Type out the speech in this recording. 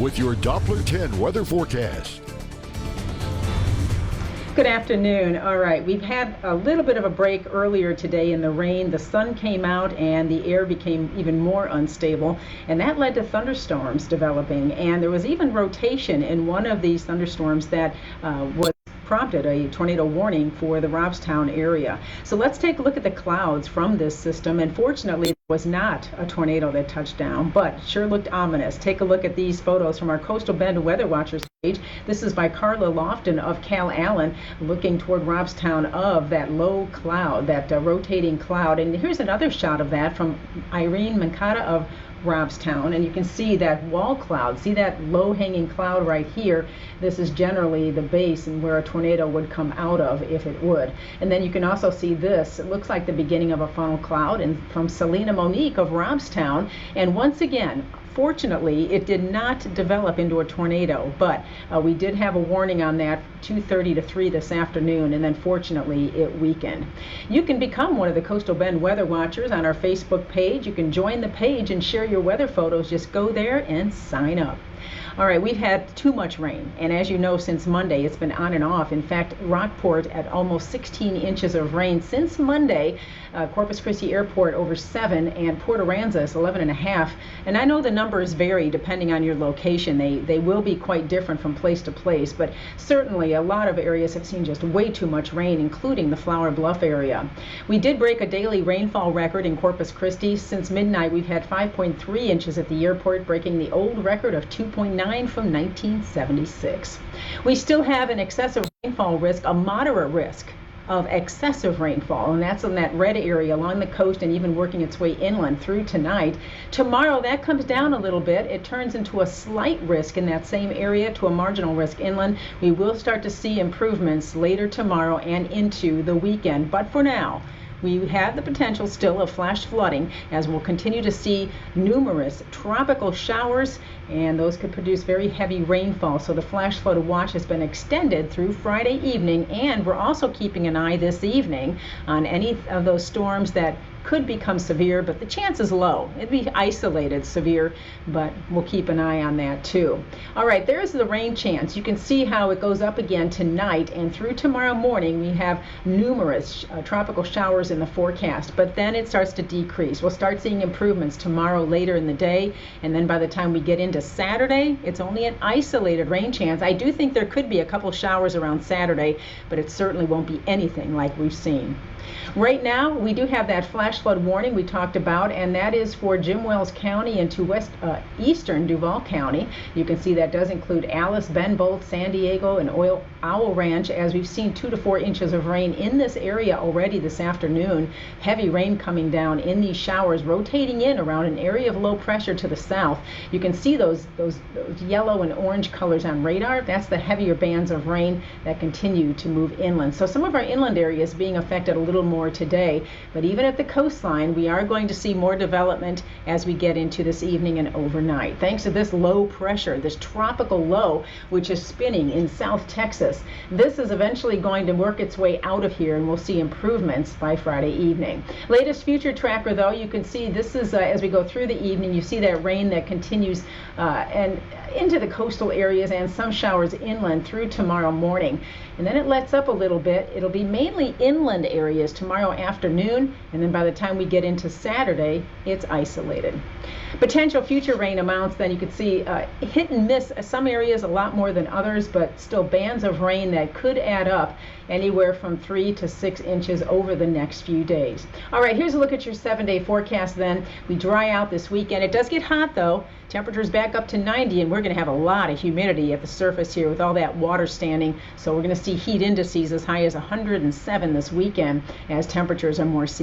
with your Doppler 10 weather forecast. Good afternoon. All right, we've had a little bit of a break earlier today in the rain. The sun came out and the air became even more unstable, and that led to thunderstorms developing. And there was even rotation in one of these thunderstorms that was prompted a tornado warning for the Robstown area. So let's take a look at the clouds from this system. And fortunately, it was not a tornado that touched down, but sure looked ominous. Take a look at these photos from our Coastal Bend Weather Watchers page. This is by Carla Lofton of Cal Allen, looking toward Robstown of that low cloud, that rotating cloud. And here's another shot of that from Irene Mancata of Robstown, and you can see that wall cloud. See that low-hanging cloud right here? This is generally the base and where a tornado would come out of if it would. And then you can also see this. It looks like the beginning of a funnel cloud, and from Selena Monique of Robstown. And once again, fortunately, it did not develop into a tornado, but we did have a warning on that 2:30 to 3 this afternoon, and then fortunately it weakened. You can become one of the Coastal Bend Weather Watchers on our Facebook page. You can join the page and share your weather photos. Just go there and sign up. All right, we've had too much rain, and as you know, since Monday, it's been on and off. In fact, Rockport at almost 16 inches of rain since Monday. Corpus Christi Airport over 7, and Port Aransas 11.5. And I know the numbers vary depending on your location. They will be quite different from place to place, but certainly a lot of areas have seen just way too much rain, including the Flower Bluff area. We did break a daily rainfall record in Corpus Christi. Since midnight, we've had 5.3 inches at the airport, breaking the old record of 2.9 from 1976. We still have an excessive rainfall risk, a moderate risk of excessive rainfall, and that's in that red area along the coast and even working its way inland through tonight. Tomorrow, that comes down a little bit. It turns into a slight risk in that same area to a marginal risk inland. We will start to see improvements later tomorrow and into the weekend, but for now, we have the potential still of flash flooding, as we'll continue to see numerous tropical showers, and those could produce very heavy rainfall. So the flash flood watch has been extended through Friday evening, and we're also keeping an eye this evening on any of those storms that could become severe, but the chance is low. It'd be isolated severe, but we'll keep an eye on that too. All right, there's the rain chance. You can see how it goes up again tonight, and through tomorrow morning we have numerous tropical showers in the forecast, but then it starts to decrease. We'll start seeing improvements tomorrow later in the day, and then by the time we get into Saturday, it's only an isolated rain chance. I do think there could be a couple showers around Saturday, but it certainly won't be anything like we've seen. Right now, we do have that flash flood warning we talked about, and that is for Jim Wells County into eastern Duval County. You can see that does include Alice, Ben Bolt, San Diego, and Owl Ranch, as we've seen 2 to 4 inches of rain in this area already this afternoon. Heavy rain coming down in these showers, rotating in around an area of low pressure to the south. You can see those yellow and orange colors on radar. That's the heavier bands of rain that continue to move inland. So some of our inland areas being affected a little more today, but even at the coastline, we are going to see more development as we get into this evening and overnight. Thanks to this low pressure, this tropical low, which is spinning in South Texas, this is eventually going to work its way out of here, and we'll see improvements by Friday evening. Latest future tracker, though, you can see this is as we go through the evening, you see that rain that continues and into the coastal areas and some showers inland through tomorrow morning. And then it lets up a little bit. It'll be mainly inland areas tomorrow afternoon, and then by the time we get into Saturday, it's isolated. Potential future rain amounts, then you can see hit and miss some areas a lot more than others, but still bands of rain that could add up anywhere from 3 to 6 inches over the next few days. All right, here's a look at your 7-day forecast then. We dry out this weekend. It does get hot though. Temperatures back up to 90, and we're going to have a lot of humidity at the surface here with all that water standing. So we're going to see heat indices as high as 107 this weekend as temperatures are more